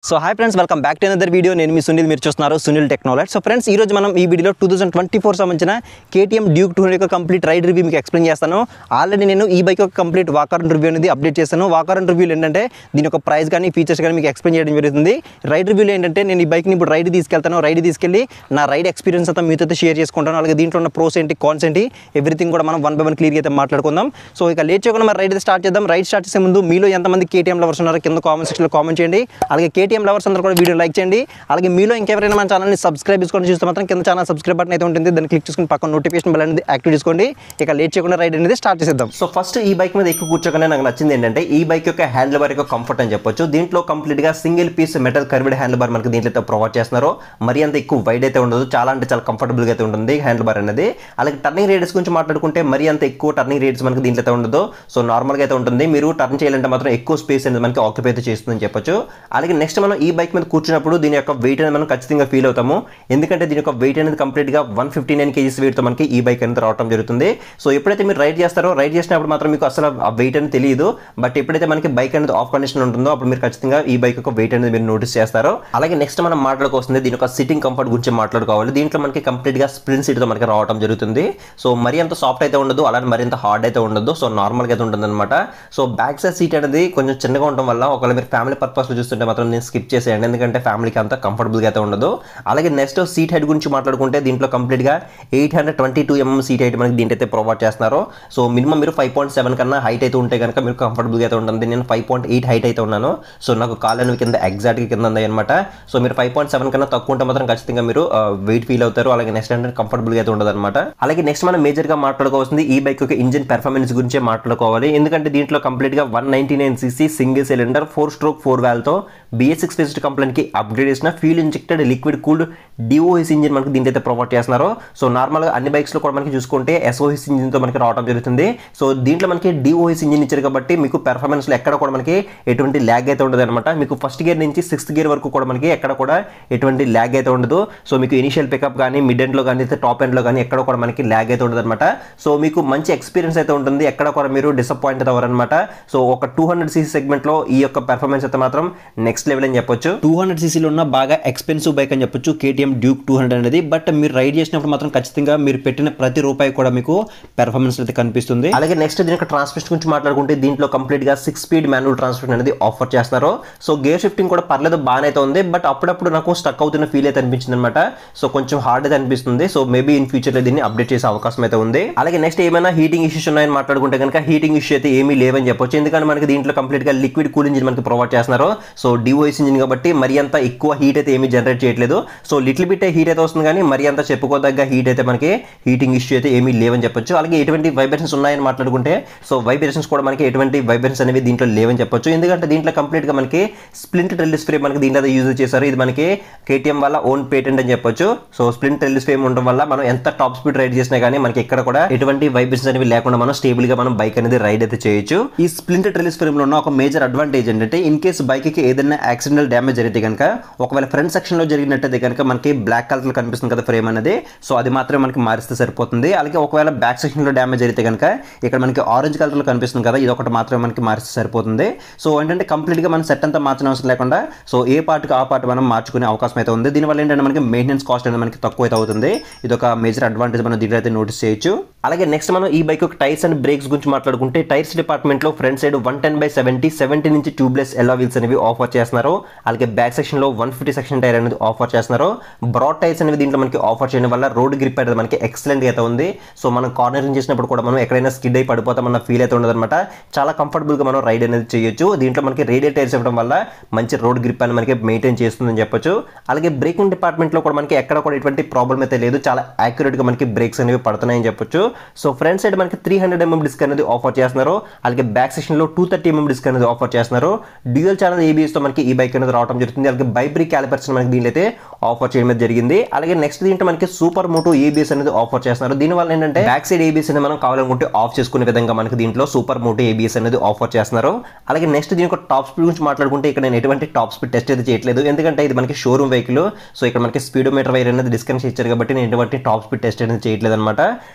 So hi friends, welcome back to another video. నేను మీ సునీల్, మీరు చూస్తున్నారు సునీల్ టెక్నాలజీ. సో ఫ్రెండ్స్, ఈ రోజు మనం ఈ వీడియోలో 2024 సంబంధించిన KTM డ్యూక్ 200 యొక్క కంప్లీట్ రైడ్ రివ్యూ మీకు ఎక్స్ప్లెయిన్ చేస్తాను. ఆల్రెడీ నేను ఈ బైక్ యొక్క కంప్లీట్ వాకర్ రివ్యూ అనేది అప్డేట్ చేస్తాను. వాకర్ రివ్యూలు ఏంటంటే దీని యొక్క ప్రైస్ కానీ ఫీచర్స్ కానీ మీకు ఎక్స్ప్లెయిన్ చేయడం జరుగుతుంది. రైడ్ రివ్యూలో ఏంటంటే నేను ఈ బైక్ని ఇప్పుడు రైడ్ తీసుకెళ్తాను. రైడ్ తీసుకెళ్ళి నా రైడ్ ఎక్స్పీరియన్స్ అంతా మీతో షేర్ చేసుకుంటాను. అలాగే దీంట్లో ఉన్న ప్రోస్ ఏంటి, కాన్స్ ఏంటి, ఎవ్రీథింగ్ కూడా మనం 1 by 1 క్లియర్గా అయితే మాట్లాడుకుందాం. సో ఇక లేట్ చేయకుండా మరి రైడ్ స్టార్ట్ చేద్దాం. రైడ్ స్టార్ట్ చేసే ముందు మీలో ఎంతమంది KTM లవర్స్ ఉన్నారో కింద కామెంట్ సెక్షన్లో కామెంట్ చేయండి. అలాగే KTM లవర్స్ అందరూ కూడా వీడియో లైక్ చేయండి. అలాగే మీలో ఇంకెవరైనా మన ఛానల్ని సబ్స్క్రైబ్ చేసుకొని చూస్తే మాత్రం కింద ఛానల్ సబ్స్క్రైబ్ బటన్ అయితే ఉంటుంది, దాన్ని క్లిక్ చేసుకుని పక్కన నోటిఫికేషన్ బెల్ అనేది యాక్టివ్ చేసుకోండి. ఇక లేట్ చేయకుండా రైడ్ అనేది స్టార్ట్ చేద్దాం. సో ఫస్ట్ ఈ బైక్ మీద ఎక్కువ కూర్చోగానే నాకు నచ్చింది ఏంటంటే ఈ బైక్ యొక్క హ్యాండిల్ బార్ యొక్క కంఫర్ట్ అని చెప్పొచ్చు. దీంట్లో కంప్లీట్గా single piece metal curved handle bar మనకి దీంట్లో ప్రొవైడ్ చేస్తున్నారు. మరి అంత ఎక్కువ వైడ్ అయితే ఉండదు, చాలా అంటే చాలా కంఫర్టబుల్గా అయితే ఉంటుంది హ్యాండిల్ బార్ అనేది. అలాగే టర్నింగ్ రేడియస్ గురించి మాట్లాడుకుంటే మరి అంత ఎక్కువ టర్నింగ్ రేడియస్ మనకి దీంట్లో అయితే ఉండదు. సో నార్మల్గా అయితే ఉంటుంది. మీరు టర్న్ చేయాలంటే మాత్రం ఎక్కువ స్పేస్ అనేది మనకి ఆక్యుపై అయితే చేస్తుందని చెప్పొచ్చు. అలాగే నెక్స్ట్ మనం ఈ బైక్ మీద కూర్చున్నప్పుడు దీని యొక్క వెయిట్ అనేది మనం ఖచ్చితంగా ఫీల్ అవుతాము. ఎందుకంటే దీని యొక్క వెయిట్ అనేది కంప్లీట్గా 159 kgs వెయిట్తో మనకి ఈ బైక్ అనేది రావడం జరుగుతుంది. సో ఎప్పుడైతే మీరు రైడ్ చేస్తారో, రైడ్ చేసినప్పుడు మాత్రం మీకు అసలు ఆ వెయిట్ అనేది తెలియదు. బట్ ఎప్పుడైతే మనకి బైక్ అనేది ఆఫ్ కండిషన్ ఉంటుందో అప్పుడు మీరు ఖచ్చితంగా ఈ బైక్ యొక్క వెయిట్ అనేది మీరు నోటీస్ చేస్తారు. అలాగే నెక్స్ట్ మనం మాట్లాడుకోవాల్సింది దీని యొక్క సిట్టింగ్ కంఫర్ట్ గురించి మాట్లాడుకోవాలి. దీంట్లో మనకి కంప్లీట్గా స్ప్రింట్ సీట్తో మనకి రావడం జరుగుతుంది. సో మరి అంత సాఫ్ట్ అయితే ఉండదు, అలాగే మరి అంత హార్డ్ అయితే ఉండదు. సో నార్మల్గా అయితే ఉంటుంది అనమాట. సో బ్యాక్ సైడ్ సీట్ అనేది కొంచెం చిన్నగా ఉండడం వల్ల ఒకవేళ మీరు ఫ్యామిలీ పర్పస్లో చూస్తుంటే మాత్రం నేను స్కిప్ చేసేయండి, ఎందుకంటే ఫ్యామిలీకి అంత కంఫర్టబుల్గా అయితే ఉండదు. అలాగే నెక్స్ట్ సీట్ హైట్ గురించి మాట్లాడుకుంటే దీంట్లో కంప్లీట్గా 822 mm సీట్ హైట్ మనకి దీంట్లో అయితే ప్రొవైడ్ చేస్తున్నారు. సో మినిమం మీరు 5.7 కన్నా హైట్ అయితే ఉంటే కనుక మీరు కంఫర్టబుల్గా అయితే ఉంటుంది. నేను 5.8 హైట్ అయితే ఉన్నాను. సో నాకు కాళ్ళు అనేవి కింద ఎగ్జాక్ట్గా కింద ఉంది అనమాట. సో మీరు 5.7 కన్నా తక్కువ ఉంటే మాత్రం ఖచ్చితంగా మీరు వెయిట్ ఫీల్ అవుతారు. అలాగే నెక్స్ట్ అంటే కంఫర్టబుల్గా అయితే ఉండదు అనమాట. అలాగే నెక్స్ట్ మనం మేజర్గా మాట్లాడుకోవాల్సింది ఈ బైక్ యొక్క ఇంజిన్ పెర్ఫార్మెన్స్ గురించే మాట్లాడుకోవాలి. ఎందుకంటే దీంట్లో కంప్లీట్గా 199cc single cylinder 4-stroke 4 valve BS6 phased కంప్లైంట్కి అప్గ్రేడ్ చేసిన fuel injected liquid cooled DOS engine మనకి దీంట్లో అయితే ప్రొవైడ్ చేస్తున్నారు. సో నార్మల్గా అన్ని బైక్స్లో కూడా మనకి చూసుకుంటే SOS ఇంజిన్తో మనకి రావడం జరుగుతుంది. సో దీంట్లో మనకి DOS ఇంజిన్ ఇచ్చారు కాబట్టి మీకు పెర్ఫార్మెన్స్లో ఎక్కడ కూడా మనకి ఎటువంటి ల్యాగ్ అయితే ఉండదు అనమాట. మీకు ఫస్ట్ గేర్ నుంచి 6th గేర్ వరకు కూడా మనకి ఎక్కడ కూడా ఎటువంటి ల్యాగ్ అయితే ఉండదు. సో మీకు ఇనిషియల్ పికప్ కానీ, మిడ్ ఎండ్లో కానీ, టాప్ ఎండ్లో కానీ ఎక్కడ కూడా మనకి ల్యాగ్ అయితే ఉండదు అనమాట. సో మీకు మంచి ఎక్స్పీరియన్స్ అయితే ఉంటుంది, ఎక్కడ కూడా మీరు డిసప్పాయింట్ అయితే అవ్వరనమాట. సో ఒక 200cc సెగ్మెంట్లో ఈ యొక్క పెర్ఫార్మెన్స్ అయితే మాత్రం నెక్స్ట్ లెవెల్ అని చెప్పొచ్చు. 200cc ఉన్న బాగా ఎక్స్పెన్సివ్ బైక్ అని చెప్పొచ్చు KTM డ్యూక్ 200 అనేది. బట్ మీరు రైడ్ చేసినప్పుడు మాత్రం ఖచ్చితంగా మీరు పెట్టిన ప్రతి రూపాయి కూడా మీకు పెర్ఫార్మెన్స్ అయితే కనిపిస్తుంది. అలాగే నెక్స్ట్ దీని యొక్క ట్రాన్స్మిషన్ గురించి మాట్లాడుకుంటే దీంట్లో కంప్లీట్ గా 6 speed మాన్యువల్ ట్రాన్స్మిషన్ అనేది ఆఫర్ చేస్తున్నారు. సో గేర్ షిఫ్టింగ్ కూడా పర్లేదు, బాగానే అయితే ఉంది. బట్ అప్పుడప్పుడు నాకు స్టక్ అవుతున్న ఫీల్ అయితే అనిపించింది అనమాట. సో కొంచెం హార్డ్ అయితే అనిపిస్తుంది. సో మేబీ ఇన్ ఫ్యూచర్ లో దీన్ని అప్డేట్ చేసే అవకాశం అయితే ఉంది. అలాగే నెక్స్ట్ ఏమైనా హీటింగ్ ఇష్యూస్ ఉన్నాయని మాట్లాడుకుంటే కనుక హీటింగ్ ఇష్యూ అయితే ఏమీ లేవని చెప్పొచ్చు. ఎందుకంటే మనకి దీంట్లో కంప్లీట్ గా లిక్విడ్ కూల్ ఇంజిన్ మనకి ప్రొవైడ్ చేస్తున్నారు. సో DOS ఇంజిన్ కాబట్టి మరి అంత ఎక్కువ హీట్ అయితే ఏమీ జనరేట్ చేయట్లేదు. సో లిటిల్ బిట్ హీట్ అయితే వస్తుంది, కానీ మరి అంత చెప్పుకోదగ్గ హీట్ అయితే మనకి హీటింగ్ ఇష్యూ అయితే ఏమీ లేవని చెప్పొచ్చు. అలాగే ఎటువంటి వైబ్రేషన్స్ ఉన్నాయని మాట్లాడుకుంటే సో వైబ్రేషన్స్ కూడా మనకి ఎటువంటి వైబ్రేషన్స్ అనేవి దీంట్లో లేవని చెప్పొచ్చు. ఎందుకంటే దీంట్లో కంప్లీట్ గా మనకి స్ప్లింట్ ట్రెల్లిస్ ఫ్రేమ్ మనకి దీంట్లో యూజ్ చేశారు. ఇది మనకి KTM వల్ల ఓన్ పేటెంట్ అని చెప్పొచ్చు. సో స్ప్లింట్ ట్రెల్లిస్ ఫ్రేమ్ ఉండడం వల్ల మనం ఎంత టాప్ స్పీడ్ రైడ్ చేసినా కానీ మనకి ఎక్కడ కూడా ఎటువంటి వైబ్రేషన్స్ అనేవి లేకుండా మనం స్టేబుల్ గా మనం బైక్ అనేది రైడ్ అయితే చేయొచ్చు. ఈ స్ప్లింట్ ట్రెల్లిస్ ఫ్రేమ్ లో ఉన్న ఒక మేజర్ అడ్వాంటేజ్ ఏంటంటే ఇన్ కేసు బైక్ కి ఏదైనా యాక్సిడెంటల్ డ్యామేజ్ జరిగితే కనుక, ఒకవేళ ఫ్రంట్ సెక్షన్ లో జరిగినట్టయితే కనుక మనకి బ్లాక్ కలర్ కనిపిస్తుంది కదా ఫ్రేమ్ అనేది. సో అది మాత్రమే మనకి మారిస్తే సరిపోతుంది. అలాగే ఒకవేళ బ్యాక్ సెక్షన్ లో డ్యామేజ్ అయితే కనుక ఇక్కడ మనకి ఆరెంజ్ కలర్ లో కనిపిస్తుంది కదా, ఇది ఒకటి మాత్రమే మనకి మారిస్తే సరిపోతుంది. సో ఏంటంటే కంప్లీట్ గా మనం సెట్ అంతా మార్చిన అవసరం లేకుండా సో ఏ పార్ట్కి ఆ పార్ట్ మనం మార్చుకునే అవకాశం అయితే ఉంది. దీనివల్ల ఏంటంటే మనకి మెయింటెనెన్స్ కాస్ట్ అనేది మనకి తక్కువ అయితే అవుతుంది. ఇది ఒక మేజర్ అడ్వాంటేజ్ మనం దీంట్లో అయితే నోటీస్ చేయొచ్చు. అలాగే నెక్స్ట్ మనం ఈ బైక్ టైర్స్ అండ్ బ్రేక్స్ గురించి మాట్లాడుకుంటే టైర్స్ డిపార్ట్మెంట్ లో ఫ్రంట్ సైడ్ 110/70 నుంచి ట్యూబ్లెస్ ఎల్లో వీల్స్ అనేవి ఆఫర్ చేస్తున్నారు. అలాగే బ్యాక్ సెక్షన్ లో 150 సెక్షన్ టైర్ అనేది ఆఫర్ చేస్తున్నారు. బ్రాడ్ టైర్స్ అనేవి దీంట్లో మనకి ఆఫర్ చేయడం వల్ల రోడ్ గ్రిప్ అనేది మనకి ఎక్సలెంట్ అయితే ఉంది. సో మనం కార్నరింగ్ చేసినప్పుడు కూడా మనం ఎక్కడైనా స్కిడ్ అయి పడిపోతామన్న ఫీల్ అయితే ఉండదు అనమాట. చాలా కంఫర్టబుల్ గా మనం రైడ్ అనేది చేయొచ్చు. దీంట్లో మనకి రేడియల్ టైర్స్ ఇవ్వడం వల్ల మంచి రోడ్ గ్రిప్ అని మనకి మెయింటైన్ చేస్తుందని చెప్పొచ్చు. అలాగే బ్రేకింగ్ డిపార్ట్మెంట్ లో కూడా మనకి ఎక్కడ కూడా ఎటువంటి ప్రాబ్లం అయితే లేదు, చాలా యాక్యురేట్ గా మనకి బ్రేక్స్ అనేవి పడుతున్నాయని చెప్పొచ్చు. సో ఫ్రంట్ సైడ్ మనకి 300 mm డిస్క్ అనేది ఆఫర్ చేస్తున్నారు. అలాగే బ్యాక్ సెక్షన్ లో 230 mm డిస్క్ అనేది ఆఫర్ చేస్తున్నారు. డ్యూయల్ ఛానల్ ABS తో మనకి ఈ బైక్ అనేది రావడం జరుగుతుంది. అలాగే బైబ్రీ క్యాలిపర్స్ మనకి దీనిలో అయితే ఆఫర్ చేయడం జరిగింది. అలాగే నెక్స్ట్ దీంట్లో మనకి సూపర్ మోటో ABS అనేది ఆఫర్ చేస్తున్నారు. దీనివల్ల ఏంటంటే బ్యాక్ సైడ్ ABS అనేది మనం కావాలనుకుంటే ఆఫ్ చేసుకునే విధంగా మనకి దీంట్లో సూపర్ మోటో ABS అనేది ఆఫర్ చేస్తున్నారు. అలాగే నెక్స్ట్ దీని యొక్క టాప్ స్పీడ్ గురించి మాట్లాడుకుంటే ఇక్కడ నేను ఎటువంటి టాప్ స్పీడ్ టెస్ట్ అయితే చేయట్లేదు, ఎందుకంటే ఇది మనకి షోరూమ్ వెహికల్. సో ఇక్కడ మనకి స్పీడోమీటర్ వైర్ అనేది డిస్కనెక్ట్ ఇచ్చారు కాబట్టి నేను ఎటువంటి టాప్ స్పీడ్ టెస్ట్ అనేది చేయట్లేదు అనమాట.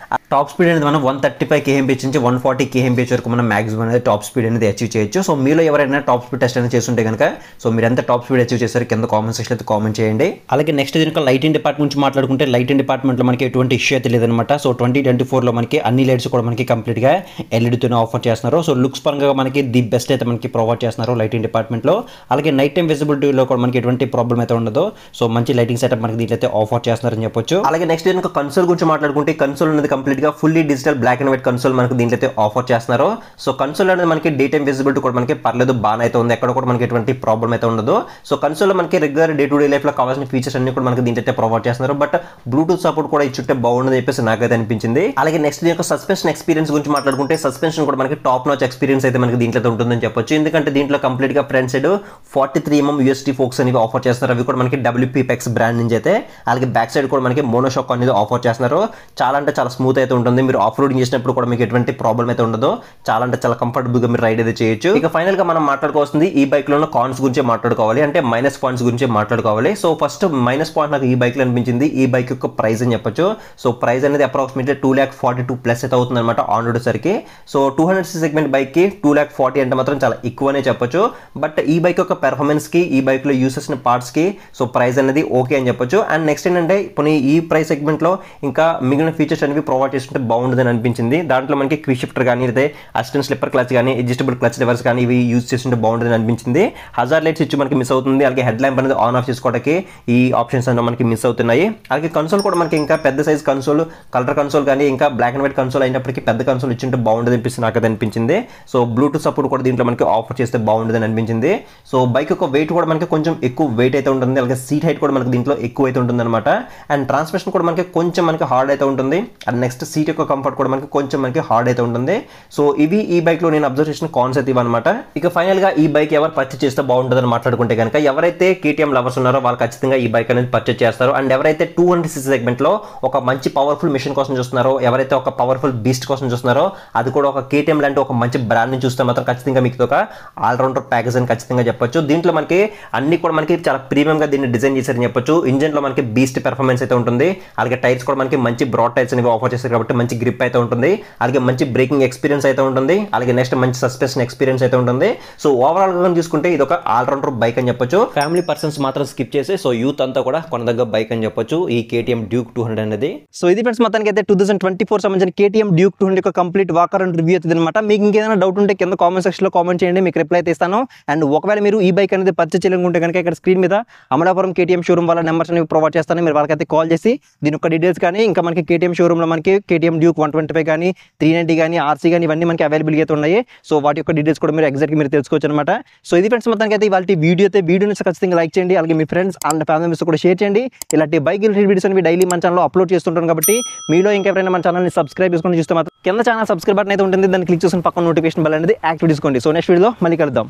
టాప్ స్పీడ్ అనేది మనం 135 kmph నుంచి 140 kmph వరకు మనం మాక్సిమం అనేది టాప్ స్పీడ్ అనేది అచీవ్ చేయొచ్చు. సో మీలో ఎవరైనా టాప్ స్పీడ్ టెస్ట్ అనేది చేస్తుంటే కనుక సో మీరు ఎంత టాప్ స్పీడ్ అచీవ్ చేశారు కింద కామెంట్ సెక్షన్ అయితే కామెంట్ చేయండి. అలాగే నెక్స్ట్ దీనికి లైటింగ్ డిపార్ట్మెంట్ నుంచి మాట్లాడుకుంటే లైటింగ్ డిపార్ట్మెంట్లో మనకి ఎటువంటి ఇష్యూ అయితే లేదనమాట. సో 2024లో మనకి అన్ని లైట్స్ కూడా మనకి కంప్లీట్గా ఎల్ఈడితోనే ఆఫర్ చేస్తున్నారు. సో లుక్స్ పరంగా మనకి ది బెస్ట్ అయితే మనకి ప్రొవైడ్ చేస్తున్నారు లైటింగ్ డిపార్ట్మెంట్లో. అలాగే నైట్ టైం విజిబిలిటీలో కూడా మనకి ఎటువంటి ప్రాబ్లం అయితే ఉండదు. సో మంచి లైటింగ్ సెటప్ మనకి దీంట్లో అయితే ఆఫర్ చేస్తున్నారని చెప్పొచ్చు. అలాగే నెక్స్ట్ దీనికి కన్సోల్ గురించి మాట్లాడుకుంటే కన్సోల్ అనేది కంప్లీట్గా fully digital black and white console మనకి దీంట్లో అయితే ఆఫర్ చేస్తున్నారు. సో కన్సోల్ అనేది మనకి డే టైం విజిబిలిటీ కూడా మనకి పర్లేదు బాగానే అయితే ఉంది. ఎక్కడ కూడా మనకి ఎటువంటి ప్రాబ్లం అయితే ఉండదు. సో కన్సోల్లో మనకి రెగ్యులర్ డే టు డే లైఫ్లో కావాల్సిన ఫీచర్స్ అన్ని కూడా మనకి దీంట్లో అయితే ప్రొవైడ్ చేస్తున్నారు. బట్ బ్లూటూత్ సపోర్ట్ కూడా ఇచ్చుంటే బాగుండదని చెప్పేసి నాకైతే అనిపించింది. అలాగే నెక్స్ట్ దీని యొక్క సస్పెన్షన్ ఎక్స్పీరియన్స్ గురించి మాట్లాడుకుంటే సస్పెన్షన్ కూడా మనకి టాప్ నాచ్ ఎక్స్పీరియన్స్ అయితే మనకి దీంట్లో ఉంటుందని చెప్పొచ్చు. ఎందుకంటే దీంట్లో కంప్లీట్గా front side 43mm USD forks అనేవి ఆఫర్ చేస్తున్నారు. అవి కూడా మనకి WPX బ్రాండ్ నుంచి అయితే. అలాగే బ్యాక్ సైడ్ కూడా మనకి మోనోషాక్ అనేది ఆఫర్ చేస్తున్నారు. చాలా అంటే చాలా స్మూత్ అయితే ఉంటుంది. మీరు ఆఫ్ రోడింగ్ చేసినప్పుడు కూడా మీకు ఎటువంటి ప్రాబ్లం అయితే ఉండదు. చాలా అంటే చాలా కంఫర్టబుల్గా మీరు రైడ్ అయితే చేయొచ్చు. ఇక ఫైనల్ గా మనం మాట్లాడుకోవాల్సింది ఈ బైక్ లో కాన్స్ గురించి మాట్లాడుకోవాలి, అంటే మైనస్ పాయింట్స్ గురించి మాట్లాడుకోవాలి. సో ఫస్ట్ మైనస్ పాయింట్ నాకు ఈ బైక్ లో అనిపించింది ఈ బైక్ యొక్క ప్రైస్ అని చెప్పొచ్చు. సో ప్రైస్ అనేది అప్రాక్సిమేట్లీ 2,42,000 ప్లస్ అయితే అవుతుంది అనమాట ఆన్ రోడ్ సరికి. సో 200cc సెగ్మెంట్ బైక్ కి 2,40,000 అంటే మాత్రం చాలా ఎక్కువనే చెప్పొచ్చు. బట్ ఈ బైక్ యొక్క పెర్ఫార్మెన్స్ కి ఈ బైక్ లో యూస్ చేసిన పార్ట్స్ కి సో ప్రైస్ అనేది ఓకే అని చెప్పొచ్చు. అండ్ నెక్స్ట్ ఏంటంటే ఇప్పుడు ఈ ప్రైస్ సెగ్మెంట్ లో ఇంకా మిగిలిన ఫీచర్స్ అనేవి ప్రొవైడ్ చేసుకుంటే బాగుంటుందని అనిపించింది. దాంట్లో మనకి క్విక్ షిఫ్టర్ కానీ లేదా అసిస్టెంట్ స్లిప్పర్ క్లచ్ కానీ అడ్జస్టబుల్ క్లచ్ రివర్స్ కానీ ఇవి యూజ్ చేస్తుంటే బాగుంటుందని అనిపించింది. హజార్ లైట్ స్విచ్ మనకి మిస్ అవుతుంది. అలాగే హెడ్ ల్యాంప్ అనేది ఆన్ ఆఫ్ చేసుకోవడానికి ఈ ఆప్షన్స్ అన్నీ మనకి మిస్ అవుతున్నాయి. అలాగే కన్సోల్ కూడా మనకి ఇంకా పెద్ద సైజ్ కన్సోల్, కలర్ కన్సోల్ కానీ ఇంకా బ్లాక్ అండ్ వైట్ కన్సోల్ అయినప్పటికీ పెద్ద కన్సోల్ ఇచ్చింటే బాగుంటుంది అనిపిస్తుంది నాకు అది అనిపించింది. సో బ్లూటూత్ సపోర్ట్ కూడా దీంట్లో మనకి ఆఫర్ చేస్తే బాగుంటుందని అనిపించింది. సో బైక్ యొక్క వెయిట్ కూడా మనకి కొంచెం ఎక్కువ వెయిట్ అయితే ఉంటుంది. అలాగే సీట్ హైట్ కూడా మనకి దీంట్లో ఎక్కువ అయితే ఉంటుంది అనమాట. అండ్ ట్రాన్స్మిషన్ కూడా మనకి కొంచెం మనకి హార్డ్ అయితే ఉంటుంది. అండ్ నెక్స్ట్ సీట్ యొక్క కంఫర్ట్ కూడా మనకి కొంచెం మనకి హార్డ్ అయితే ఉంటుంది. సో ఇవి ఈ బైక్ లో నేను అబ్జర్వ్ చేసిన కాన్స్ అయితే ఇవన్నమాట. ఇక ఫైనల్ గా ఈ బైక్ ఎవరు పర్చేస్ చేస్తే బాగుంటుందని మాట్లాడుకుంటే కనుక ఎవరైతే KTM లవర్స్ ఉన్నారో వాళ్ళు ఖచ్చితంగా ఈ బైక్ అనేది పర్చేస్ చేస్తారు. అండ్ ఎవరైతే 200cc సెగ్మెంట్ లో ఒక మంచి పవర్ఫుల్ మిషన్ కోసం చూస్తున్నారో, ఎవరైతే ఒక పవర్ఫుల్ బీస్ట్ కోసం చూస్తున్నారో, అది కూడా ఒక KTM లాంటి ఒక మంచి బ్రాండ్ నుంచి చూస్తే మాత్రం ఖచ్చితంగా మీకు ఒక ఆల్రౌండర్ ప్యాకేజ్ అని ఖచ్చితంగా చెప్పొచ్చు. దీంట్లో మనకి అన్ని కూడా మనకి చాలా ప్రీమియం గా దీన్ని డిజైన్ చేశారని చెప్పొచ్చు. ఇంజన్ లో మనకి బీస్ట్ పెర్ఫార్మెన్స్ అయితే ఉంటుంది. అలాగే టైర్స్ కూడా మనకి మంచి బ్రాడ్ టైర్స్ అనేవి ఆఫర్ చేస్తారు కాబట్టి మంచి గ్రిప్ అయితే ఉంటుంది. అలాగే మంచి బ్రేకింగ్ ఎక్స్పీరియన్స్ అయితే ఉంటుంది. అలాగే నెక్స్ట్ మంచి సస్పెన్షన్ ఎక్స్పీరియన్స్ అయితే ఉంటుంది. సో ఓవరాల్ గా చూసుకుంటే ఇది ఒక ఆల్రౌండర్ బైక్ అని చెప్పొచ్చు. ఫ్యామిలీ పర్సన్స్ మాత్రం స్కిప్ చేసి సో యూత్ అంతా కూడా కొనదగ్గ బైక్ అని చెప్పొచ్చు ఈ KTM Duke 200 అనేది. సో ఇది ఫ్రెండ్స్ మొత్తానికి అయితే 2024 సంబంధించిన KTM Duke 200 యొక్క కంప్లీట్ వాకర్ అండ్ రివ్యూ అవుతుంది అనమాట. మీకు ఇంకేదైనా డౌట్ ఉంటే కింద కామెంట్ సెక్షన్ లో కామెంట్ చేయండి, మీకు రిప్లై అయితే ఇస్తాను. అండ్ ఒకవేళ మీరు ఈ బైక్ అనేది పర్చేస్ చేయాలనుకుంటే కనుక ఇక్కడ స్క్రీన్ మీద అమలాపురం KTM షోరూమ్ వాళ్ళ నెంబర్స్ అనేవి ప్రొవైడ్ చేస్తాను. మీరు వాళ్ళకైతే కాల్ చేసి దీని యొక్క డీటెయిల్స్ కానీ ఇంకా మనకి KTM షోరూమ్ లో మనకి KTM Duke 125 కానీ 390 కానీ RC కానీ ఇవన్నీ మనకి అవైలబుల్ అయితే ఉన్నాయి. సో వాటి యొక్క డీటెయిల్స్ కూడా మీరు ఎగ్జాక్ట్గా మీరు తెలుసుకోవచ్చు అనమాట. సో ఇది ఫ్రెండ్స్ మొత్తానికి అయితే ఇవాళ వీడియోని ఖచ్చితంగా లైక్ చేయండి. అలాగే మీ ఫ్రెండ్స్ అండ్ ఫ్యామిలీ మెంబర్స్ కూడా షేర్ చేయండి. ఇలాంటి బైక్ రిలేటెడ్ వీడియోస్ అనేవి డైలీ మన ఛానల్లో అప్లోడ్ చేస్తుంటాను కాబట్టి మీలో ఇంకెవరైనా మన ఛానల్ని సబ్స్క్రైబ్ చేసుకొని చూస్తే మాత్రం కింద ఛానల్ సబ్స్క్రైబ్ బటన్ అయితే ఉంటుంది. దాన్ని క్లిక్ చేసుకుని పక్కన నోటిఫికేషన్ బెల్ అనేది యాక్టివ్ చేసుకోండి. సో నెక్స్ట్ వీడియోలో మళ్ళీ కలుద్దాం.